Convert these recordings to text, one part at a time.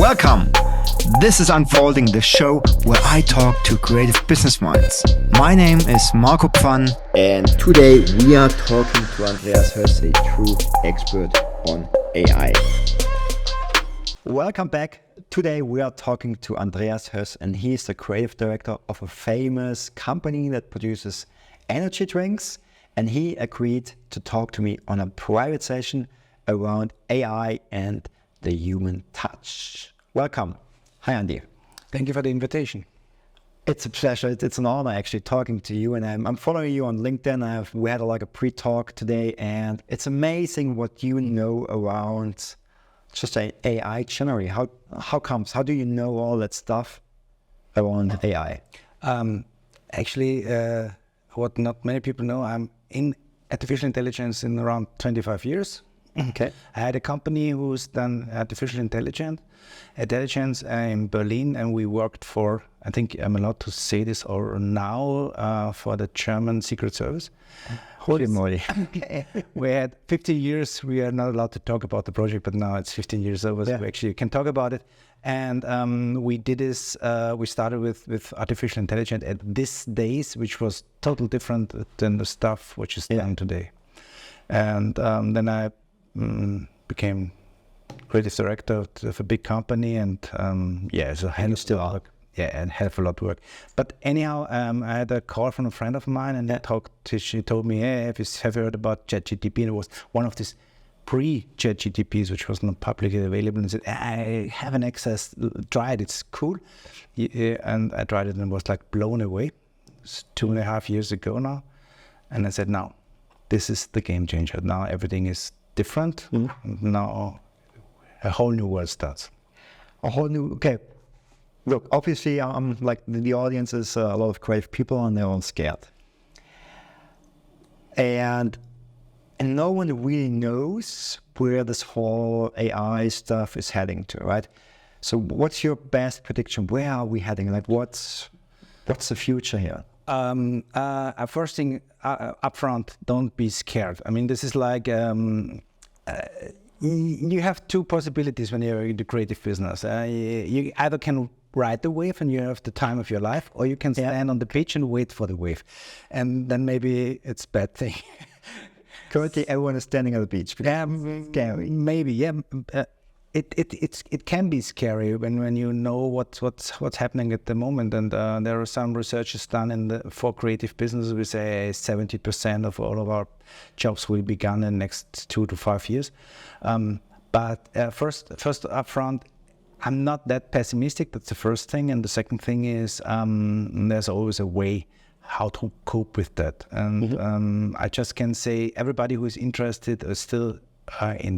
Welcome! This is Unfolding, the show where I talk to creative business minds. My name is Marco Pfann, and today we are talking to Andreas, who's a true expert on AI. Welcome back. Today we are talking to Andreas Höss, and he is the creative director of a famous company that produces energy drinks, and he agreed to talk to me on a private session around AI and the human touch. Welcome. Hi, Andy. Thank you for the invitation. It's a pleasure. It's an honor actually talking to you, and I'm following you on LinkedIn. We had a pre-talk today, and it's amazing what you know around just AI generally. How comes? How do you know all that stuff around AI? Actually, what not many people know, I'm in artificial intelligence in around 25 years. Okay. I had a company who's done artificial intelligence in Berlin, and we worked for, I think I'm allowed to say this or now, for the German Secret Service. Holy moly. Okay. We had 15 years, we are not allowed to talk about the project, but now it's 15 years over, so we actually can talk about it. And we did this, we started with artificial intelligence at these days, which was totally different than the stuff which is done today. And then I became creative director of a big company, and so I still are. Yeah, and have a lot of work. But anyhow, I had a call from a friend of mine, and she told me, hey, have you heard about ChatGPT? And it was one of these pre-ChatGPTs, which was not publicly available, and said, I have an access, try it, it's cool. And I tried it and was blown away. It's 2.5 years ago now. And I said, now, this is the game changer. Now everything is different. Now a whole new world starts. A whole new, okay. Look, obviously, the audience is a lot of creative people, and they're all scared. And no one really knows where this whole AI stuff is heading to, right? So what's your best prediction? Where are we heading? What's the future here? First thing, upfront, don't be scared. I mean, this is you have two possibilities when you're in the creative business. You either can ride the wave and you have the time of your life, or you can stand on the beach and wait for the wave. And then maybe it's a bad thing. Currently, everyone is standing on the beach. Scary. Maybe, yeah. It can be scary when you know what's happening at the moment. And there are some researches done for creative businesses. We say 70% of all of our jobs will be gone in the next 2 to 5 years. But first upfront, I'm not that pessimistic. That's the first thing. And the second thing is there's always a way how to cope with that. And I just can say everybody who is interested still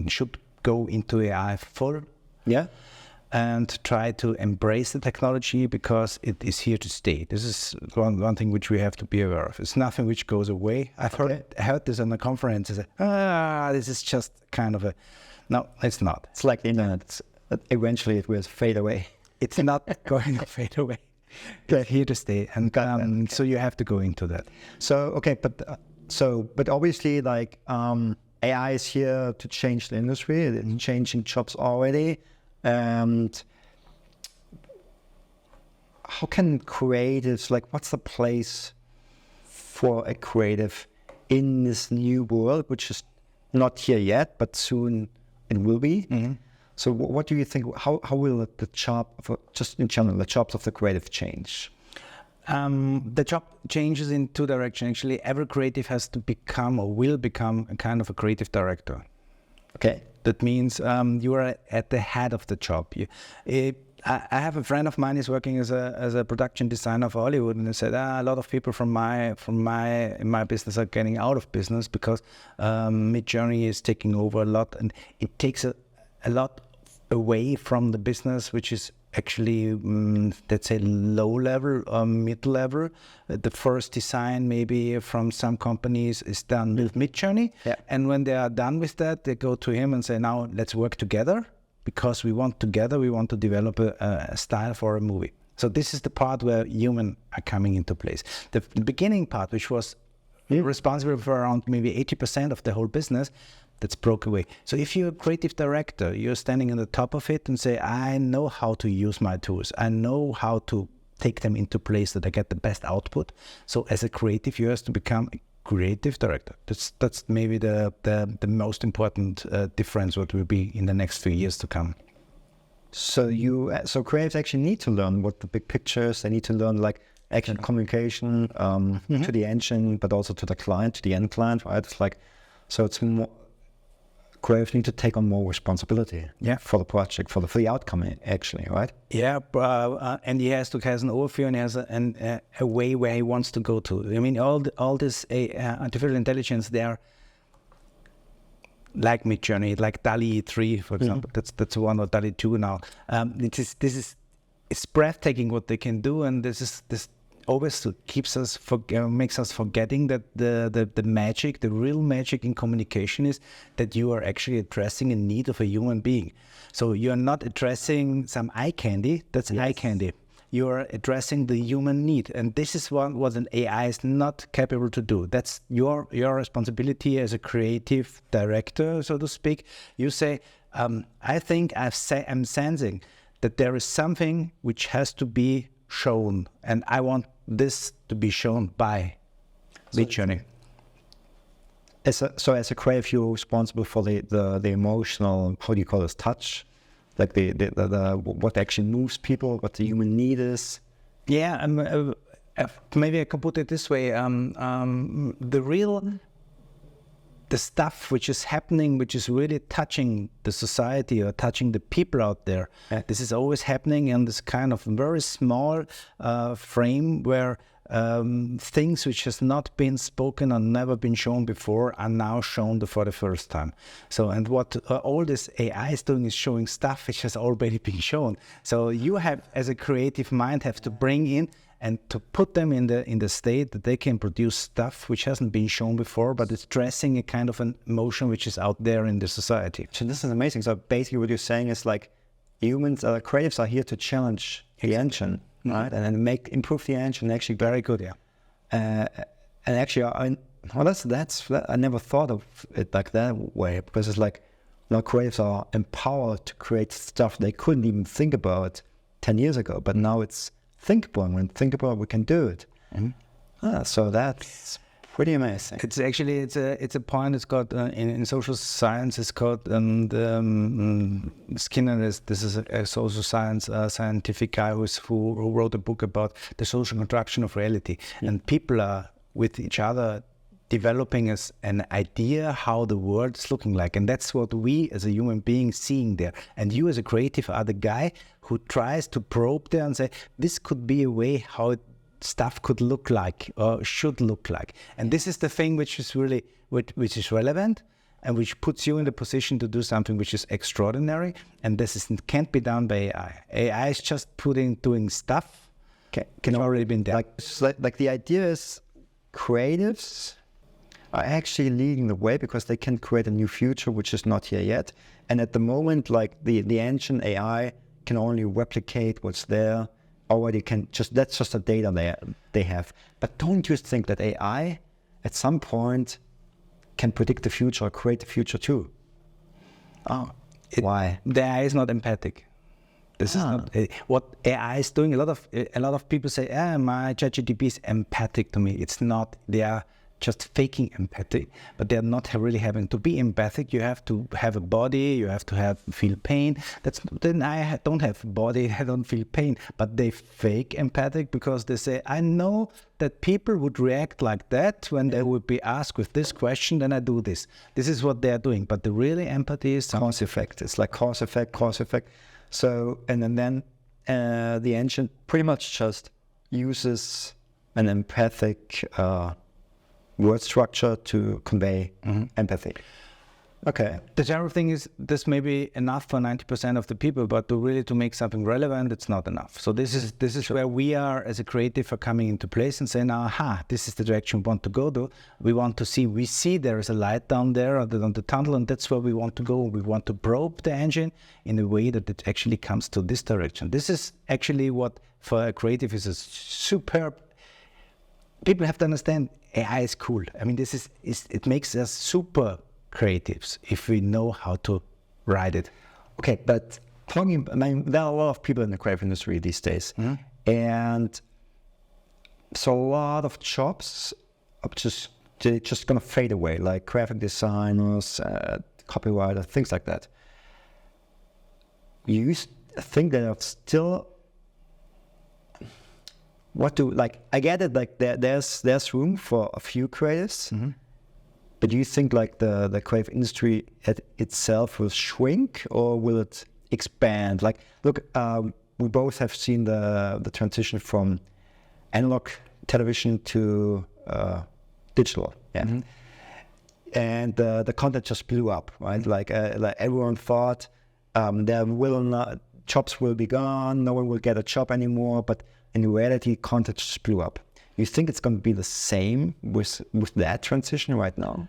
should go into AI full. Yeah. And try to embrace the technology, because it is here to stay. This is one thing which we have to be aware of. It's nothing which goes away. I heard this on a conference. I said, this is just kind of no, it's not. It's like the internet. Eventually it will fade away. It's not going to fade away. It's here to stay. And so you have to go into that. So, but obviously AI is here to change the industry. It's changing jobs already. And how can creatives, what's the place for a creative in this new world, which is not here yet, but soon it will be? Mm-hmm. So what do you think, how will the job, just in general, the jobs of the creative change? The job changes in two directions. Actually, every creative has to become or will become a kind of a creative director. Okay. That means you are at the head of the job. I have a friend of mine who's working as a production designer for Hollywood, and he said a lot of people in my business are getting out of business because Midjourney is taking over a lot, and it takes a lot away from the business, which is actually, let's say, low level or mid level. The first design maybe from some companies is done with Midjourney. Yeah. And when they are done with that, they go to him and say, now let's work together, because we want to develop a style for a movie. So this is the part where humans are coming into place. The beginning part, which was responsible for around maybe 80% of the whole business, that's broke away. So if you're a creative director, you're standing on the top of it and say, I know how to use my tools. I know how to take them into place that I get the best output. So as a creative, you have to become a creative director. That's maybe the most important difference what will be in the next few years to come. So creatives actually need to learn what the big pictures. They need to learn like action communication to the engine, but also to the client, to the end client, right? It's like, so it's more, creatives need to take on more responsibility for the project, for the outcome actually, right? Yeah, and he has an overview and he has a way where he wants to go to. I mean, all this artificial intelligence, they are like Midjourney, like DALL-E 3, for example. That's one, or DALL-E 2 now. It's breathtaking what they can do, and this always makes us forgetting that the magic, the real magic in communication is that you are actually addressing a need of a human being. So you are not addressing some eye candy. That's eye candy. You are addressing the human need, and this is what an AI is not capable to do. That's your responsibility as a creative director, so to speak. You say, I think I'm sensing that there is something which has to be shown, and I want this to be shown by Midjourney. So as a creative, you're responsible for the emotional, how do you call this, touch? Like the what actually moves people, what the human need is. Yeah, maybe I can put it this way: the stuff which is happening, which is really touching the society or touching the people out there. This is always happening in this kind of very small frame where things which has not been spoken or never been shown before are now shown for the first time. So, and what all this AI is doing is showing stuff which has already been shown. So you have, as a creative mind, have to bring in and to put them in the state that they can produce stuff which hasn't been shown before, but it's dressing a kind of an emotion which is out there in the society. So this is amazing. So basically what you're saying is like humans, creatives are here to challenge the engine, right? And then improve the engine. Actually, very good, yeah. And actually, I never thought of it like that way, because it's like now creatives are empowered to create stuff they couldn't even think about 10 years ago, but now it's thinkable. When thinkable, we can do it. So that's pretty amazing. It's actually it's a point. It's called in social science. It's called Skinner. This is a social science scientific guy who wrote a book about the social construction of reality. And people are with each other developing an idea how the world is looking like, and that's what we as a human being seeing there. And you as a creative are the guy who tries to probe there and say, this could be a way how stuff could look like or should look like. And this is the thing which is really which is relevant and which puts you in the position to do something which is extraordinary. And can't be done by AI. AI is just doing stuff can already been done. Like the idea is creatives are actually leading the way because they can create a new future which is not here yet. And at the moment, like the engine AI can only replicate what's there. Already that's just the data they have. But don't you think that AI at some point can predict the future or create the future too? Why? The AI is not empathic. This is not what AI is doing. A lot of people say, my ChatGPT is empathic to me. It's not. They are just faking empathy, but they're not really having to be empathic. You have to have a body. You have to feel pain. Then I don't have a body. I don't feel pain, but they fake empathic because they say, I know that people would react like that when they would be asked with this question. Then I do this. This is what they are doing. But the really empathy is cause effect. It's like cause effect. So and then the engine pretty much just uses an empathic word structure to convey empathy. Okay. The general thing is this may be enough for 90% of the people, but to make something relevant, it's not enough. So this is where we are as a creative are coming into place and saying, this is the direction we want to go to. We see there is a light down there on the tunnel, and that's where we want to go. We want to probe the engine in a way that it actually comes to this direction. This is actually what for a creative is a superb. People have to understand AI is cool. I mean, it makes us super creatives if we know how to ride it. Okay, but I mean, there are a lot of people in the creative industry these days, and so a lot of jobs are just gonna fade away, like graphic designers, copywriters, things like that. You think there are still I get it, like there's room for a few creatives, but do you think like the creative industry itself will shrink or will it expand? Like, look, we both have seen the transition from analog television to digital, and the content just blew up, right? Like everyone thought jobs will be gone, no one will get a job anymore, but in reality, content just blew up. You think it's going to be the same with that transition right now?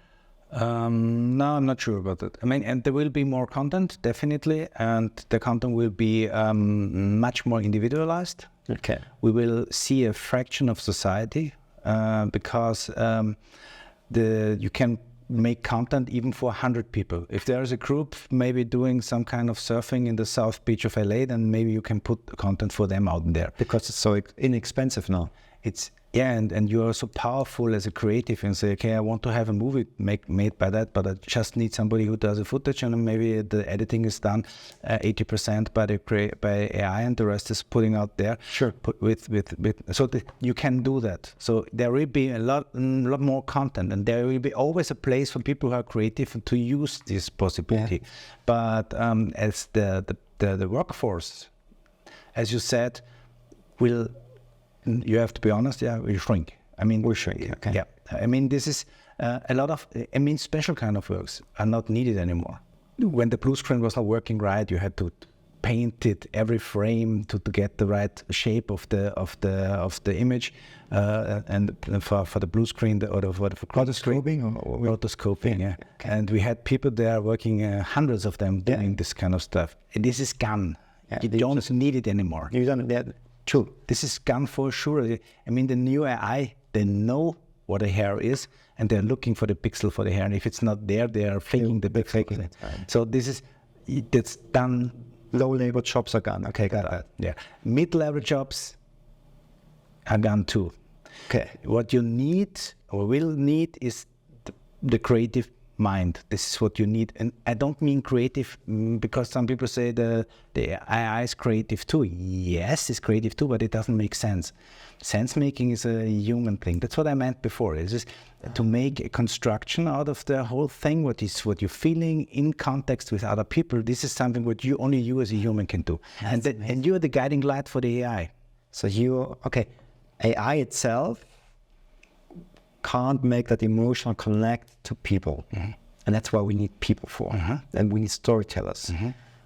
No, I'm not sure about that. I mean, and there will be more content, definitely, and the content will be much more individualized. Okay. We will see a fraction of society because you can make content even for 100 people. If there's a group maybe doing some kind of surfing in the South Beach of LA, then maybe you can put content for them out there. Because it's so inexpensive now. And you are so powerful as a creative and say, okay, I want to have a movie made by that, but I just need somebody who does the footage, and maybe the editing is done 80% by AI, and the rest is putting out there. Sure. You can do that. So there will be a lot more content, and there will be always a place for people who are creative to use this possibility. Yeah. But as the workforce, as you said, will. You have to be honest, we shrink. I mean, we shrink. Okay. Yeah. I mean, this is a lot of. I mean, special kind of works are not needed anymore. When the blue screen was not working right, you had to paint it every frame to get the right shape of the image, and for the blue screen or for the rotoscoping. Yeah. Okay. And we had people there working, hundreds of them doing this kind of stuff. And this is gone. Yeah, you don't need it anymore. You don't. True. This is gone for sure. I mean, the new AI, they know what a hair is, and they're looking for the pixel for the hair. And if it's not there, they are faking the pixel. Right. So it's done. Low-level jobs are gone. Okay, got that. Yeah. Mid-level jobs are gone too. Okay. What you need or will need is the creative mind. This is what you need. And I don't mean creative because some people say the AI is creative too. Yes, it's creative too, but it doesn't make sense. Sense making is a human thing. That's what I meant before. It's just to make a construction out of the whole thing. What you're feeling in context with other people. This is something what only you as a human can do. And you're the guiding light for the AI. So AI itself can't make that emotional connect to people. And that's why we need people for. And we need storytellers.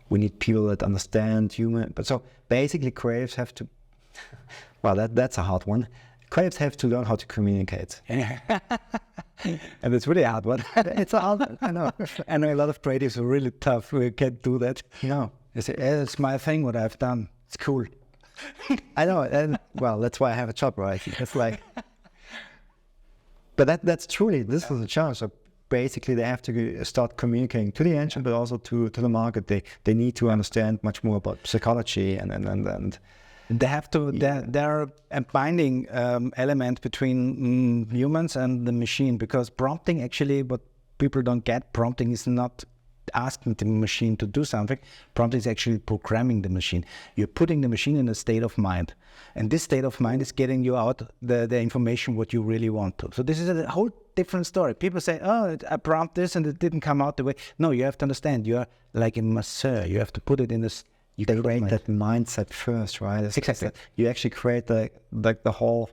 We need people that understand human. But so basically creatives have to, well, that's a hard one. Creatives have to learn how to communicate. And it's really hard one. It's a hard one, I know. I know a lot of creatives are really tough. We can't do that. They say, it's my thing, what I've done. It's cool. I know. And well, that's why I have a job, right? It's like, but that's truly, this is a challenge. So basically they have to start communicating to the engine, but also to the market. They need to understand much more about psychology and they have to, there are a binding element between humans and the machine, because prompting actually, what people don't get, prompting is not asking the machine to do something. Prompting is actually programming the machine. You're putting the machine in a state of mind. And this state of mind is getting you out the information what you really want to. So this is a whole different story. People say, oh, I prompt this and it didn't come out the way. No, you have to understand, you are like a masseur. You have to put it in this. You create that mindset first, right? Exactly. You actually create the whole.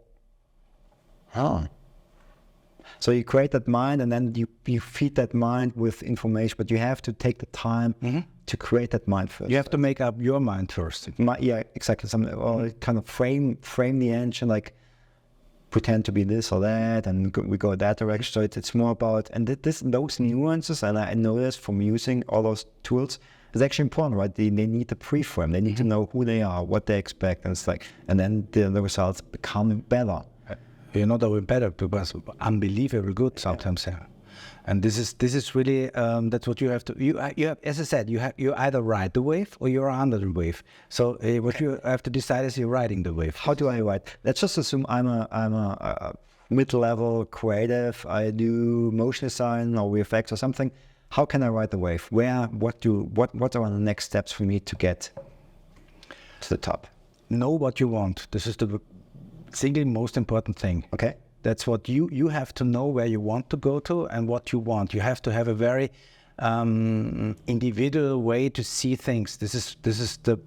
So you create that mind, and then you feed that mind with information, but you have to take the time to create that mind first. You have to make up your mind first. Yeah, exactly. Or kind of frame the engine, like pretend to be this or that, and we go that direction. So it's more about, and those nuances, and I know this from using all those tools, is actually important, right? They need the pre-frame. They need to know who they are, what they expect, and it's like, and then the results become better. You're not always better, because unbelievably good sometimes. Yeah. And this is really that's what you have to. You have, as I said, you either ride the wave or you're under the wave. So what you have to decide is you're riding the wave. How do I ride? Let's just assume I'm a mid-level creative. I do motion design or VFX or something. How can I ride the wave? What are the next steps for me to get to the top? Know what you want. This is the single most important thing. Okay. That's what you have to know where you want to go to and what you want. You have to have a very individual way to see things. This is the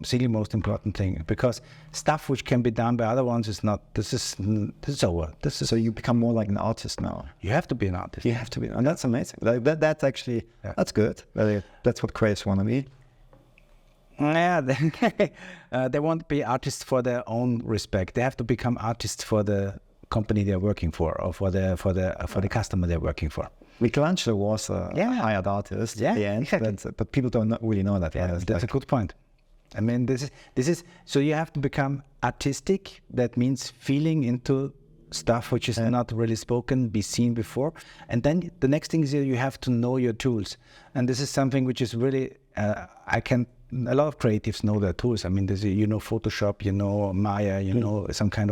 single most important thing, because stuff which can be done by other ones is not. This is over. So you become more like an artist now. You have to be an artist. You have to be, and that's amazing. That's actually that's good. That's what creatives want to be. Yeah, they won't be artists for their own respect. They have to become artists for the company they're working for, or for the customer they're working for. Michelangelo was a hired artist at the end, exactly. but people don't really know that. Yeah, that's a good point. I mean, this is so you have to become artistic. That means feeling into stuff which is not really spoken, be seen before. And then the next thing is you have to know your tools. And this is something which is really, a lot of creatives know their tools. I mean, you know Photoshop, you know Maya, you know some kind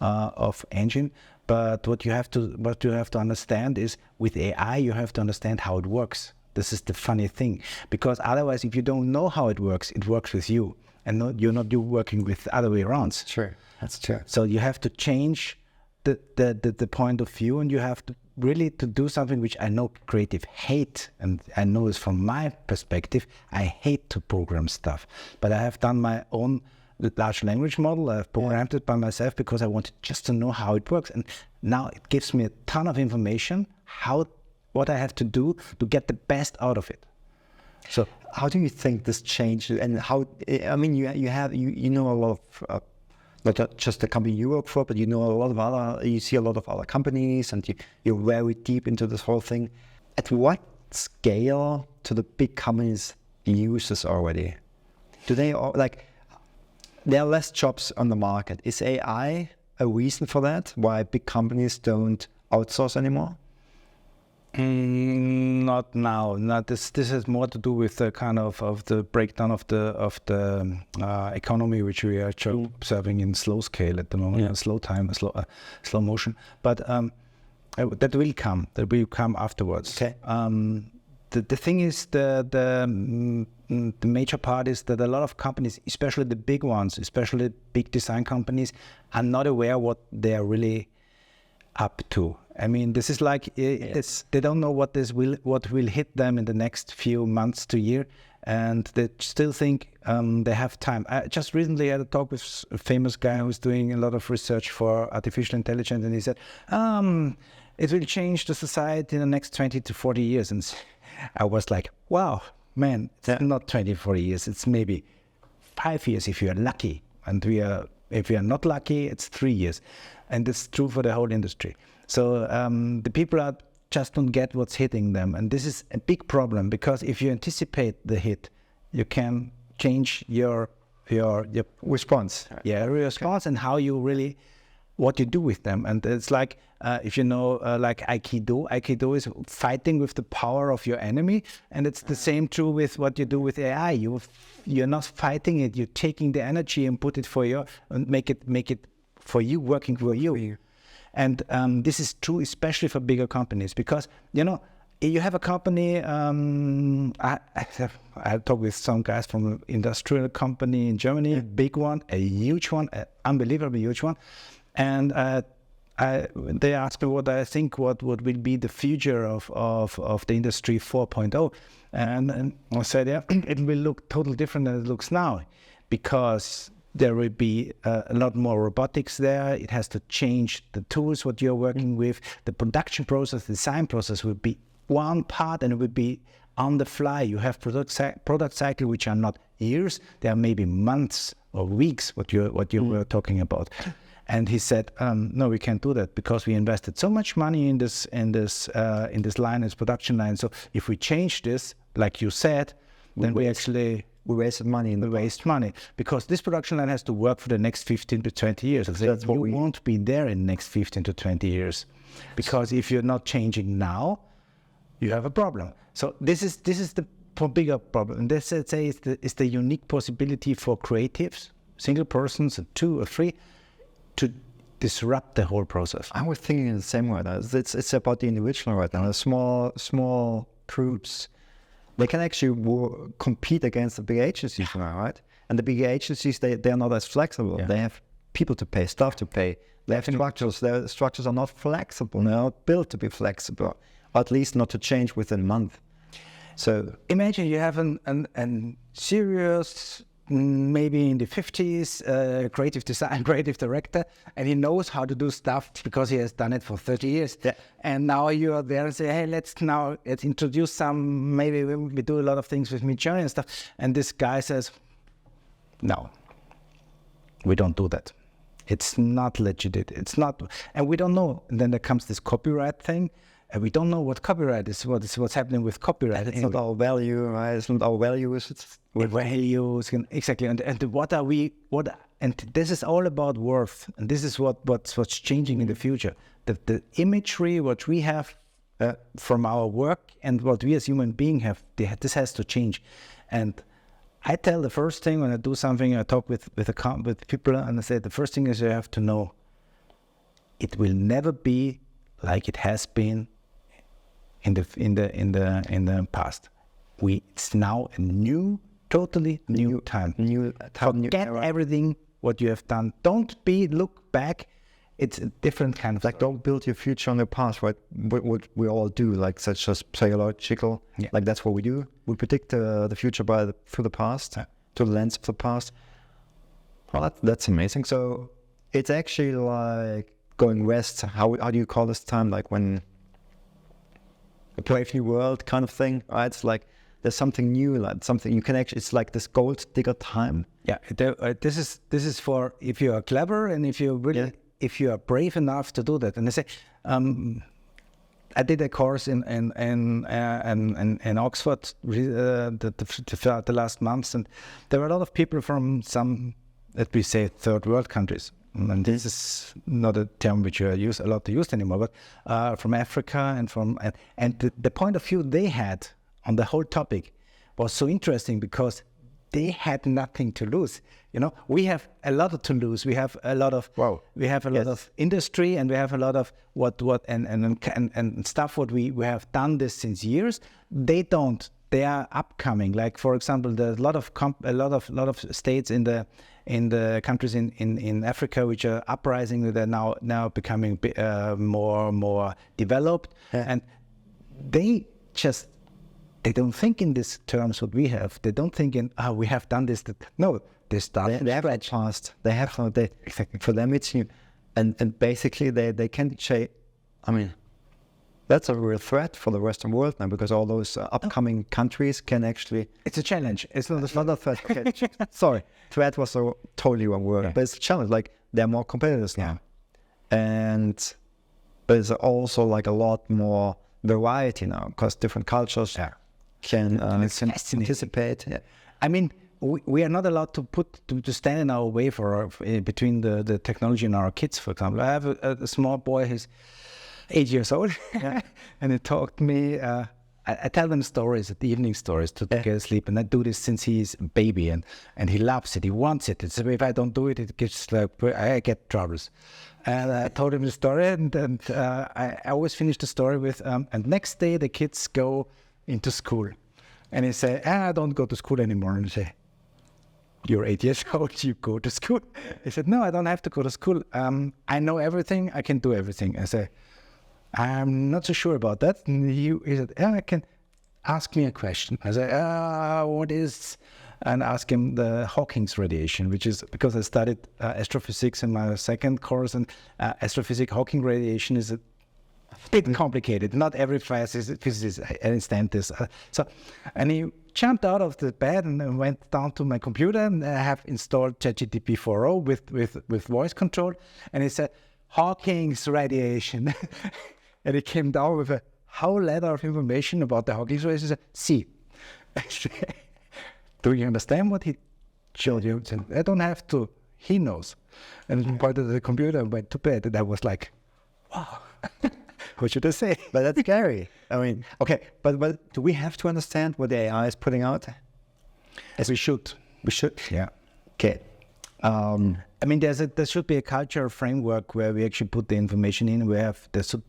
of engine. But what you have to understand is, with AI, you have to understand how it works. This is the funny thing, because otherwise, if you don't know how it works with you, and you're not working with the other way around. Sure, that's true. So you have to change the point of view, and you have to really to do something which I know creative hate, and I know is from my perspective, I hate to program stuff. But I have done my own large language model. I've programmed it by myself because I wanted just to know how it works. And now it gives me a ton of information, what I have to do to get the best out of it. So how do you think this changed? And how, I mean, you know a lot of, not just the company you work for, but you know you see a lot of other companies, and you're very deep into this whole thing. At what scale do the big companies use this already? Do they there are less jobs on the market. Is AI a reason for that? Why big companies don't outsource anymore? Not now. Not this. This has more to do with the kind of the breakdown of the economy, which we are observing in slow scale at the moment, slow slow motion. But that will come. That will come afterwards. Okay. The thing is, the major part is that a lot of companies, especially the big ones, especially big design companies, are not aware what they are really up to. I mean, this is like they don't know what will hit them in the next few months to year, and they still think they have time. I just recently had a talk with a famous guy who's doing a lot of research for artificial intelligence, and he said, it will change the society in the next 20 to 40 years. And I was like, wow, man, it's not 20, 40 years. It's maybe 5 years if you're lucky. And if we are not lucky, it's 3 years. And it's true for the whole industry. So the people just don't get what's hitting them. And this is a big problem, because if you anticipate the hit, you can change your response. Yeah, response, and how you really, what you do with them. And it's like, if you know, like Aikido is fighting with the power of your enemy. And it's the same true with what you do with AI. You're not fighting it. You're taking the energy and put it and make it for you, working for you. And this is true especially for bigger companies, because, you have a company, I talked with some guys from an industrial company in Germany, a big one, a huge one, an unbelievably huge one. And they asked me what I think what will be the future of the industry 4.0. And I said, it will look totally different than it looks now, because there will be a lot more robotics there. It has to change the tools, what you're working with. The production process, design process will be one part, and it will be on the fly. You have product cycle, which are not years. They are maybe months or weeks, what you were talking about. And he said, no, we can't do that, because we invested so much money in this line, this production line. So if we change this, like you said, then we actually We wasted money in the waste money because this production line has to work for the next 15 to 20 years. That's what you won't be there in the next 15 to 20 years because if you're not changing now, you have a problem. So this is the bigger problem. And this, let's say, is the unique possibility for creatives, single persons, 2 or 3, to disrupt the whole process. I was thinking in the same way. It's about the individual right now. The small groups, they can actually compete against the big agencies now, right? And the big agencies, they're not as flexible. Yeah. They have people to pay, staff to pay. They have structures. Their structures are not flexible. They're not built to be flexible, or at least not to change within a month. So imagine you have an serious, maybe in the 50s, creative design, creative director, and he knows how to do stuff because he has done it for 30 years. Yeah. And now you are there and say, hey, let's introduce some, maybe we do a lot of things with Midjourney and stuff. And this guy says, no, we don't do that. It's not legit. It's not, and we don't know. And then there comes this copyright thing. And we don't know what copyright is. What's happening with copyright? It's not our value, right? It's not our values. It's values, exactly. And what are we? And this is all about worth. And this is what's changing in the future. The imagery what we have from our work and what we as human beings have, this has to change. And I tell the first thing when I do something, I talk with people, and I say the first thing is you have to know. It will never be like it has been in the past. It's now a totally new time. Forget everything what you have done. Don't look back. It's a different kind of like story. don't build your future on the past, right? What we all do, like such as psychological, like that's what we do. We predict the future through the past, through the lens of the past. Well, that's amazing. So it's actually like going west. How do you call this time? Like when a brave new world kind of thing, right? It's like there's something new, like something you can actually. It's like this gold digger time. Yeah, this is for if you are clever and if you really if you are brave enough to do that. And I say, I did a course in Oxford the last months, and there were a lot of people from some, let me say, third world countries. And this is not a term which you use a lot used anymore, but from Africa and the point of view they had on the whole topic was so interesting because they had nothing to lose. You know, we have a lot to lose. We have a lot of lot of industry, and we have a lot of what and stuff. What we have done this since years. They don't. They are upcoming. Like for example, there's a lot of states in the countries in Africa which are uprising. They're now becoming more developed, and they don't think in these terms what we have. They don't think in we have done this. No, they start. They have past. They have no. Exactly. For them, it's new, and basically they can say, I mean, that's a real threat for the Western world now because all those upcoming countries can actually. It's a challenge. It's not a threat. Okay. Sorry, threat was a totally wrong word, but it's a challenge. Like they're more competitors now, and there's also like a lot more variety now because different cultures can anticipate. Yeah. I mean, we are not allowed to stand in our way between the technology and our kids. For example, I have a small boy who's 8 years old, and he talked to me. I tell them stories, the evening stories to get asleep, and I do this since he's a baby, and he loves it. He wants it. It's if I don't do it, it gets like I get troubles. And I told him the story, and I always finish the story with, and next day the kids go into school, and he say, I don't go to school anymore. And I say, you're 8 years old, you go to school. He said, no, I don't have to go to school. I know everything, I can do everything. I say, I'm not so sure about that. And he said, I can ask me a question. I say, what is, and ask him the Hawking's radiation, which is because I studied astrophysics in my second course, and astrophysics, Hawking radiation is a bit complicated. Not every physicist understands this. And he jumped out of the bed and went down to my computer, and I have installed ChatGPT 4.0 with voice control, and he said, Hawking's radiation. And he came down with a whole ladder of information about the Hawking's radiation. He said, see. do you understand what he showed you? And I don't have to. He knows. And he pointed at the computer and went to bed. And I was like, wow, what should I say? But that's scary. I mean, okay, but do we have to understand what the AI is putting out? We should. We should? Yeah. Okay. I mean, there should be a cultural framework where we actually put the information in. There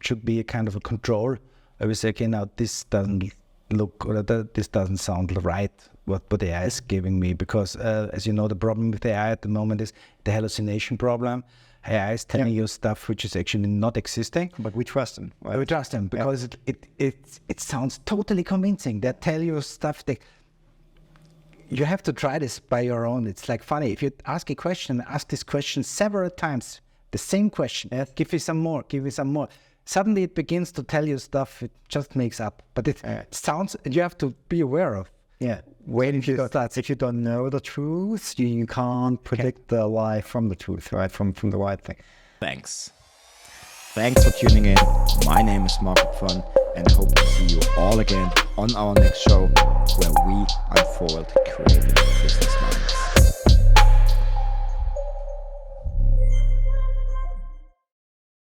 should be a kind of a control where we say, okay, now this doesn't look, or this doesn't sound right, what AI is giving me. Because as you know, the problem with AI at the moment is the hallucination problem. AI is telling you stuff which is actually not existing. But we trust them. Right? We trust them because it sounds totally convincing. They tell you stuff that you have to try this by your own. It's like funny. If you ask a question, ask this question several times, the same question, give me some more, give me some more. Suddenly it begins to tell you stuff it just makes up. But it sounds, you have to be aware of. Yeah. If you don't know the truth, you can't predict the lie from the truth, right? From the right thing. Thanks for tuning in. My name is Marco Fun, and I hope to see you all again on our next show, where we unfold creative business minds.